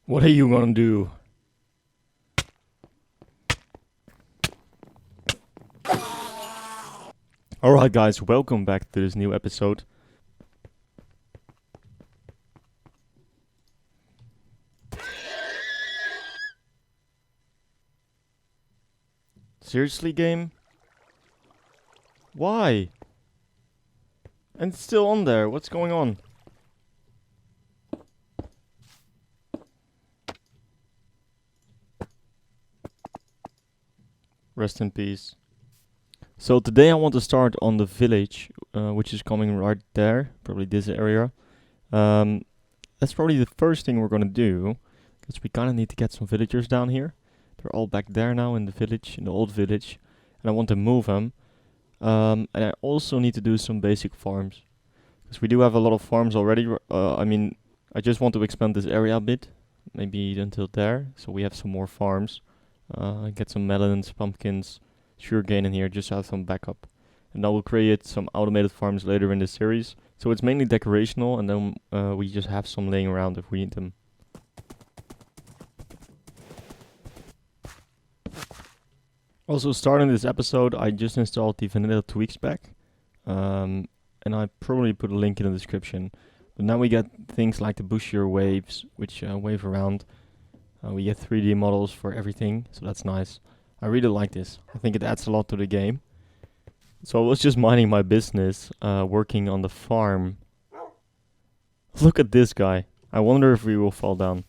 What are you gonna do? Alright guys, welcome back to this new episode. Seriously, game? Why? And it's still on there, what's going on? Rest in peace. So today I want to start on the village, which is coming right there, probably this area. That's probably the first thing we're gonna do, because we kinda need to get some villagers down here. They're all back there now in the village, in the old village, and I want to move them. And I also need to do some basic farms, because we do have a lot of farms already. I just want to expand this area a bit, maybe until there, so we have some more farms. Get some melons, pumpkins, sugarcane in here, just have some backup. And I will create some automated farms later in the series. So it's mainly decorational, and then we just have some laying around if we need them. Also, starting this episode, I just installed the vanilla tweaks pack. And I probably put a link in the description. But now we get things like the bushier waves, which wave around. We get 3D models for everything, so that's nice. I really like this. I think it adds a lot to the game. So I was just minding my business, working on the farm. Look at this guy. I wonder if he will fall down.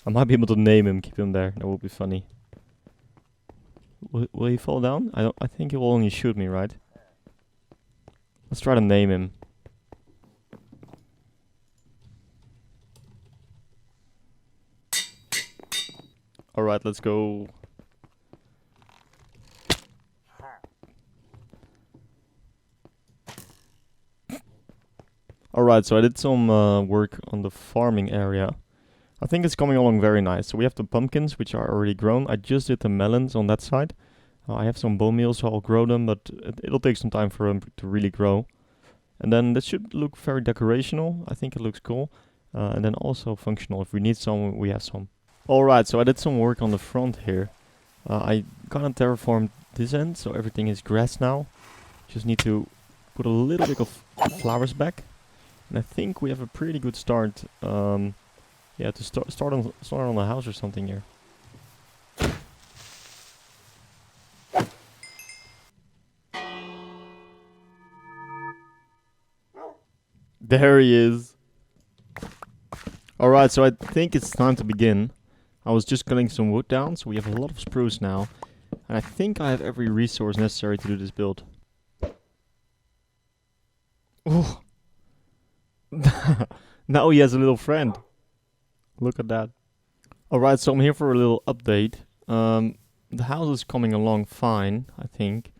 I might be able to name him, keep him there. That would be funny. Will he fall down? I think he will only shoot me, right? Let's try to name him. Alright, let's go. Alright, so I did some work on the farming area. I think it's coming along very nice. So we have the pumpkins, which are already grown. I just did the melons on that side. I have some bone meal, so I'll grow them, but it'll take some time for them to really grow. And then this should look very decorational. I think it looks cool. And then also functional. If we need some, we have some. Alright, so I did some work on the front here. I kind of terraformed this end, so everything is grass now. Just need to put a little bit of flowers back. And I think we have a pretty good start. Yeah, to start on a house or something here. There he is. Alright, so I think it's time to begin. I was just cutting some wood down, so we have a lot of spruce now. And I think I have every resource necessary to do this build. Ooh. Now he has a little friend. Look at that. Alright, so I'm here for a little update. The house is coming along fine, I think.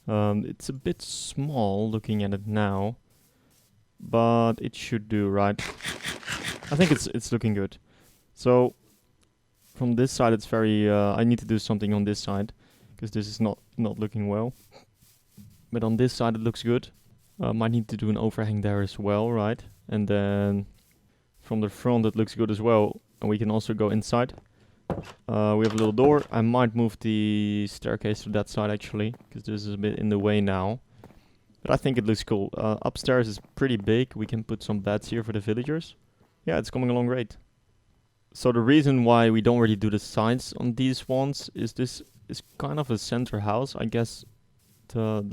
It's a bit small looking at it now. But it should do, right? I think it's looking good. So, from this side it's very... I need to do something on this side. Because this is not looking well. But on this side it looks good. Might need to do an overhang there as well, right? And then from the front it looks good as well. And we can also go inside. We have a little door. I might move the staircase to that side actually, because this is a bit in the way now. But I think it looks cool. Upstairs is pretty big. We can put some beds here for the villagers. Yeah, it's coming along great. So the reason why we don't really do the sides on these ones is this is kind of a center house. I guess the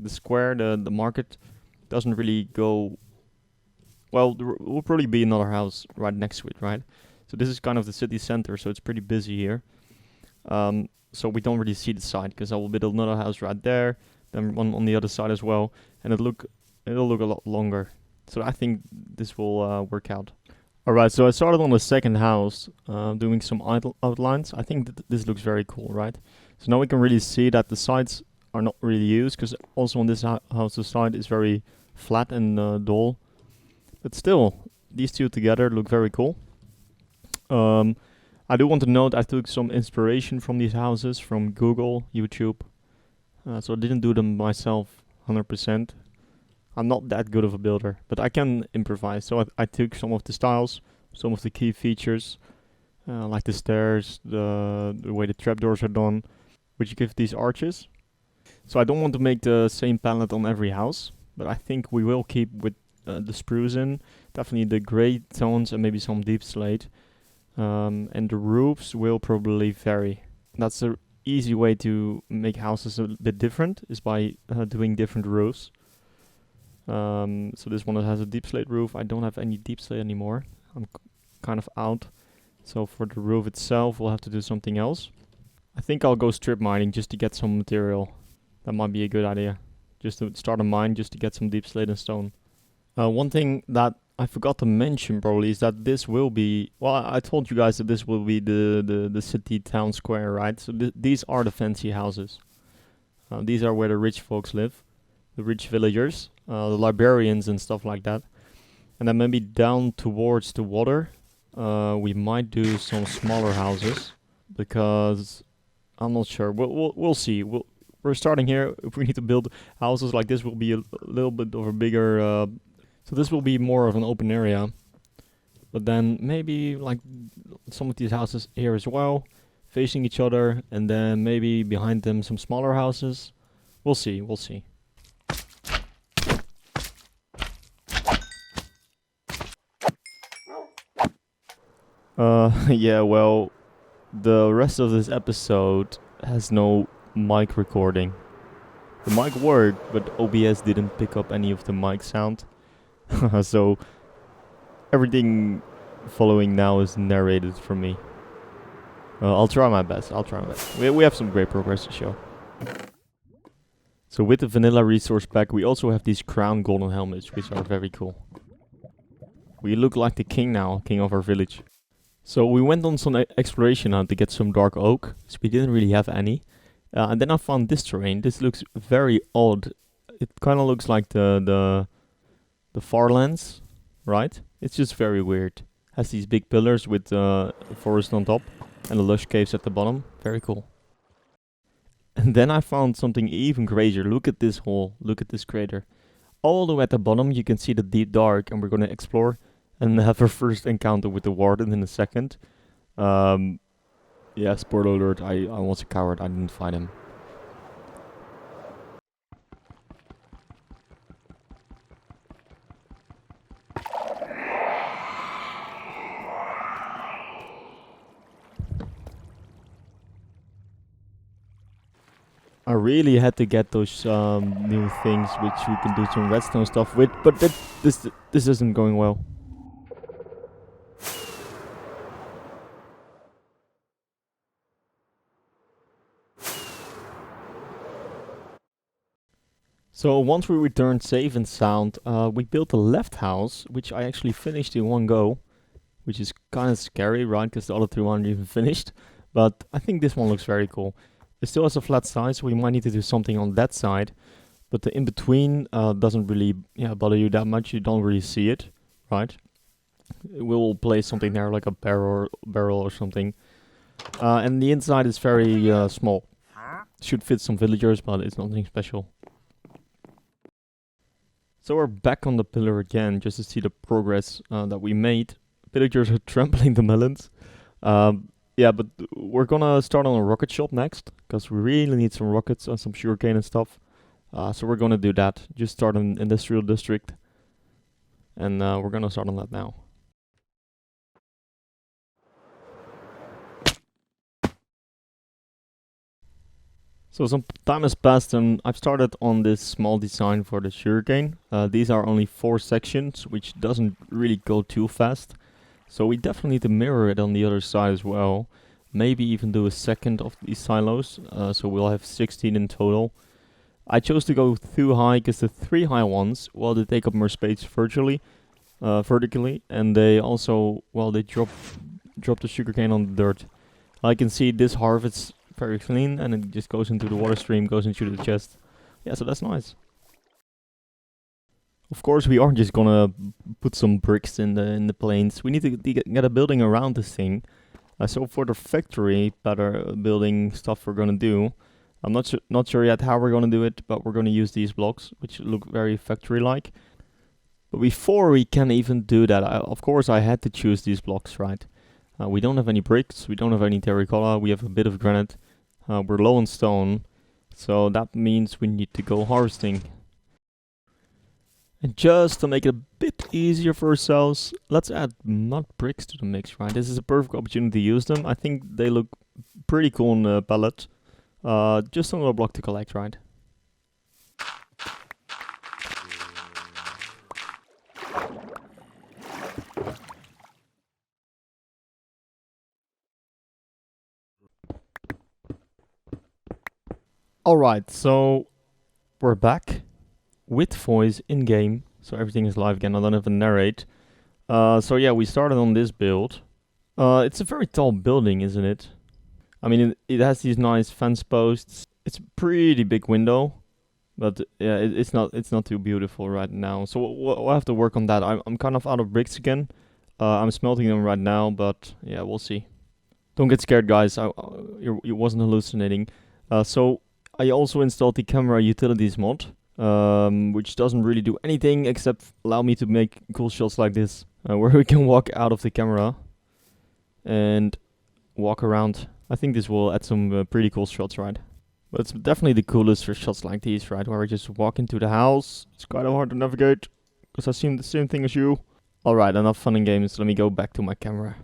square, the market doesn't really go... Well, there will probably be another house right next to it, right? So this is kind of the city center, so it's pretty busy here. So we don't really see the side, because I will build another house right there, then one on the other side as well, and it'll look a lot longer. So I think this will work out. Alright, so I started on the second house, doing some outlines. I think this looks very cool, right? So now we can really see that the sides are not really used, because also on this house the side is very flat and dull. But still, these two together look very cool. I do want to note I took some inspiration from these houses from Google, YouTube. So I didn't do them myself 100%. I'm not that good of a builder, but I can improvise. So I took some of the styles, some of the key features, like the stairs, the way the trapdoors are done, which give these arches. So I don't want to make the same palette on every house, but I think we will keep with the spruce in, definitely the grey tones and maybe some deep slate. And the roofs will probably vary. That's a easy way to make houses a bit different, is by doing different roofs. So this one has a deep slate roof. I don't have any deep slate anymore. I'm kind of out. So for the roof itself, we'll have to do something else. I think I'll go strip mining just to get some material. That might be a good idea. Just to start a mine, just to get some deep slate and stone. One thing that I forgot to mention probably is that this will be... Well, I told you guys that this will be the city town square, right? So these are the fancy houses. These are where the rich folks live. The rich villagers. The librarians and stuff like that. And then maybe down towards the water, we might do some smaller houses. Because I'm not sure. We'll see. We're starting here. If we need to build houses like this, will be a little bit of a bigger... So this will be more of an open area. But then maybe like some of these houses here as well, facing each other, and then maybe behind them some smaller houses. We'll see. Yeah, well, the rest of this episode has no mic recording. The mic worked, but OBS didn't pick up any of the mic sound. So everything following now is narrated from me. I'll try my best. We have some great progress to show. So with the vanilla resource pack, we also have these crown golden helmets, which are very cool. We look like the king now, king of our village. So we went on some exploration hunt to get some dark oak, so we didn't really have any. And then I found this terrain. This looks very odd. It kind of looks like the Farlands, right? It's just very weird. Has these big pillars with forest on top and the lush caves at the bottom. Very cool. And then I found something even crazier. Look at this hole. Look at this crater. All the way at the bottom you can see the deep dark, and we're going to explore and have our first encounter with the warden in a second. Yeah, spoiler alert, I was a coward. I didn't fight him. I really had to get those new things which you can do some redstone stuff with, but this isn't going well. So once we returned safe and sound, we built a left house, which I actually finished in one go, which is kind of scary, right? Because the other two aren't even finished. But I think this one looks very cool. It still has a flat side, so we might need to do something on that side. But the in-between doesn't really bother you that much. You don't really see it, right? We'll place something there, like a barrel or something. And the inside is very small. Should fit some villagers, but it's nothing special. So we're back on the pillar again, just to see the progress that we made. Villagers are trampling the melons. Yeah, but we're gonna start on a rocket shop next, because we really need some rockets and some sugarcane and stuff. So we're gonna do that. Just start an industrial district. And we're gonna start on that now. So some time has passed and I've started on this small design for the sugarcane. These are only 4 sections, which doesn't really go too fast. So we definitely need to mirror it on the other side as well. Maybe even do a second of these silos, so we'll have 16 in total. I chose to go too high because the 3 high ones, well, they take up more space vertically, and they also, well, they drop the sugarcane on the dirt. I can see this harvests very clean, and it just goes into the water stream, goes into the chest. Yeah, so that's nice. Of course, we aren't just gonna put some bricks in the plains. We need to get a building around this thing. So for the factory building stuff we're gonna do, I'm not sure yet how we're gonna do it, but we're gonna use these blocks, which look very factory-like. But before we can even do that, of course I had to choose these blocks, right? We don't have any bricks, we don't have any terracotta, we have a bit of granite. We're low on stone, so that means we need to go harvesting. And just to make it a bit easier for ourselves, let's add mud bricks to the mix, right? This is a perfect opportunity to use them. I think they look pretty cool on the palette. Just another block to collect, right? Alright, so we're back with voice in game, so everything is live again. I don't have to narrate. So yeah, we started on this build. It's a very tall building, isn't it? I mean, it has these nice fence posts. It's a pretty big window, but yeah, it's not too beautiful right now. So we'll have to work on that. I'm kind of out of bricks again. I'm smelting them right now, but yeah, we'll see. Don't get scared, guys. You wasn't hallucinating. So I also installed the camera utilities mod, which doesn't really do anything except allow me to make cool shots like this, where we can walk out of the camera and walk around. I think this will add some pretty cool shots, right? But it's definitely the coolest for shots like these, right? Where we just walk into the house. It's kind of hard to navigate, because I assume the same thing as you. Alright, enough fun and games. Let me go back to my camera.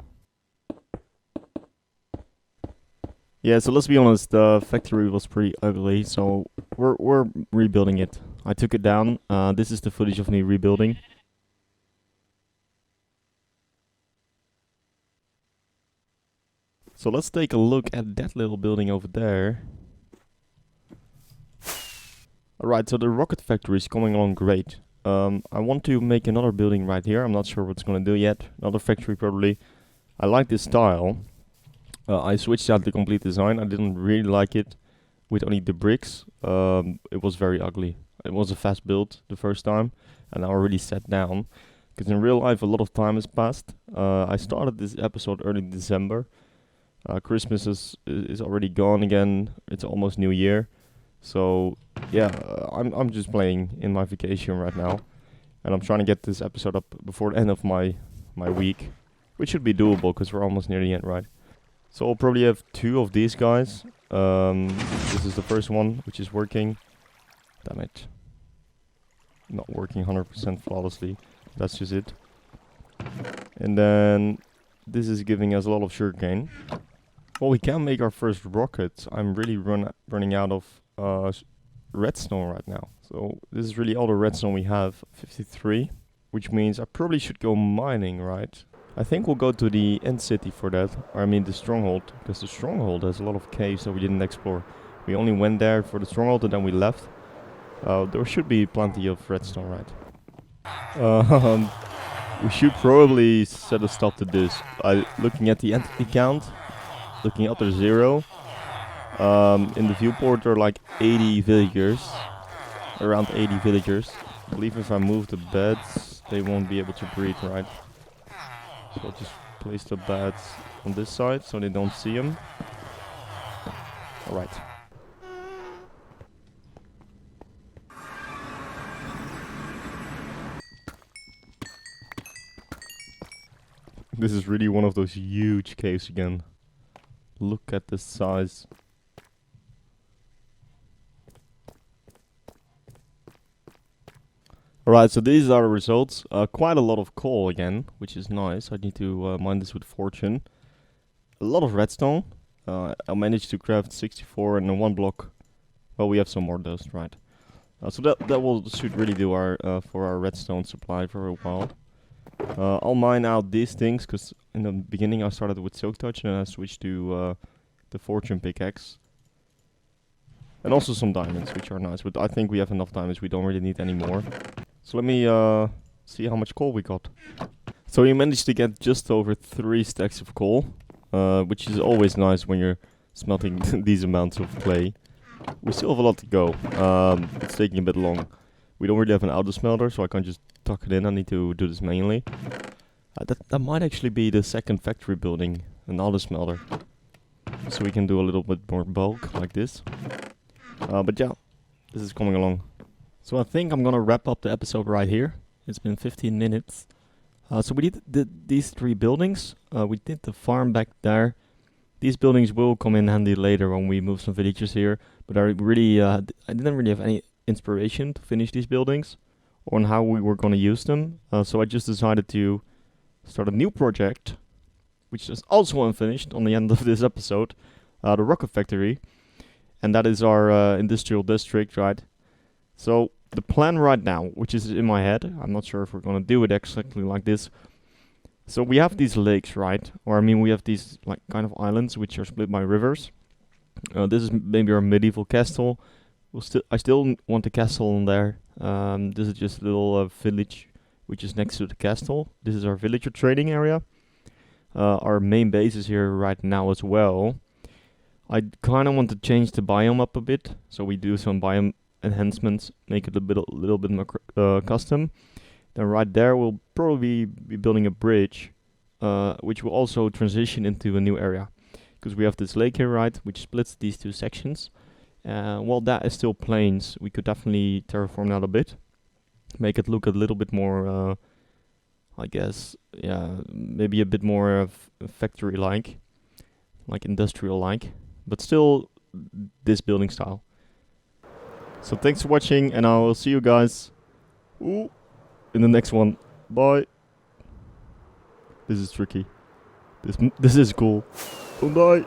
Yeah, so let's be honest, the factory was pretty ugly, so we're rebuilding it. I took it down. This is the footage of me rebuilding. So let's take a look at that little building over there. Alright, so the rocket factory is coming along great. I want to make another building right here. I'm not sure what it's gonna do yet. Another factory probably. I like this style. I switched out the complete design. I didn't really like it with only the bricks. It was very ugly. It was a fast build the first time, and I already sat down. Because in real life a lot of time has passed. I started this episode early December. Christmas is already gone again. It's almost New Year. So yeah, I'm just playing in my vacation right now. And I'm trying to get this episode up before the end of my week. Which should be doable because we're almost near the end, right? So I'll probably have 2 of these guys. This is the first one, which is working. Damn it. Not working 100% flawlessly. That's just it. And then this is giving us a lot of sugarcane. Well, we can make our first rockets. I'm really running out of redstone right now. So this is really all the redstone we have, 53. Which means I probably should go mining, right? I think we'll go to the end city for that. Or I mean the stronghold, because the stronghold has a lot of caves that we didn't explore. We only went there for the stronghold and then we left. There should be plenty of redstone, right? We should probably set a stop to this. Looking at the entity count, looking up to 0. In the viewport there are like 80 villagers. Around 80 villagers. I believe if I move the beds, they won't be able to breed, right? So I'll just place the beds on this side so they don't see them. Alright. This is really one of those huge caves again. Look at the size. Alright, so these are the results. Quite a lot of coal again, which is nice. I need to mine this with fortune. A lot of redstone. I managed to craft 64 and then 1 block. Well, we have some more dust, right? So that should really do our for our redstone supply for a while. I'll mine out these things because in the beginning I started with silk touch and then I switched to the fortune pickaxe. And also some diamonds, which are nice, but I think we have enough diamonds. We don't really need any more. So let me see how much coal we got. So we managed to get just over 3 stacks of coal, which is always nice when you're smelting these amounts of clay. We still have a lot to go. It's taking a bit long. We don't really have an auto smelter, so I can't just tuck it in. I need to do this manually. That might actually be the second factory building, an auto smelter. So we can do a little bit more bulk like this. But yeah, this is coming along. So I think I'm gonna wrap up the episode right here. It's been 15 minutes. So we did these 3 buildings. We did the farm back there. These buildings will come in handy later when we move some villagers here. But I didn't really have any inspiration to finish these buildings or on how we were going to use them. So I just decided to start a new project, which is also unfinished on the end of this episode, the Rocket Factory. And that is our industrial district, right? So the plan right now, which is in my head, I'm not sure if we're going to do it exactly like this. So we have these lakes, right? Or I mean, we have these like kind of islands which are split by rivers. This is maybe our medieval castle. I still want the castle on there. This is just a little village which is next to the castle. This is our villager trading area. Our main base is here right now as well. I kind of want to change the biome up a bit, so we do some biome enhancements, make it a little bit more custom. Then right there we'll probably be building a bridge, which will also transition into a new area, because we have this lake here, right, which splits these 2 sections. While that is still plains, we could definitely terraform that a bit, make it look a little bit more, I guess, yeah, maybe a bit more factory-like, like industrial-like, but still this building style. So thanks for watching, and I will see you guys in the next one. Bye. This is tricky. This is cool. Bye.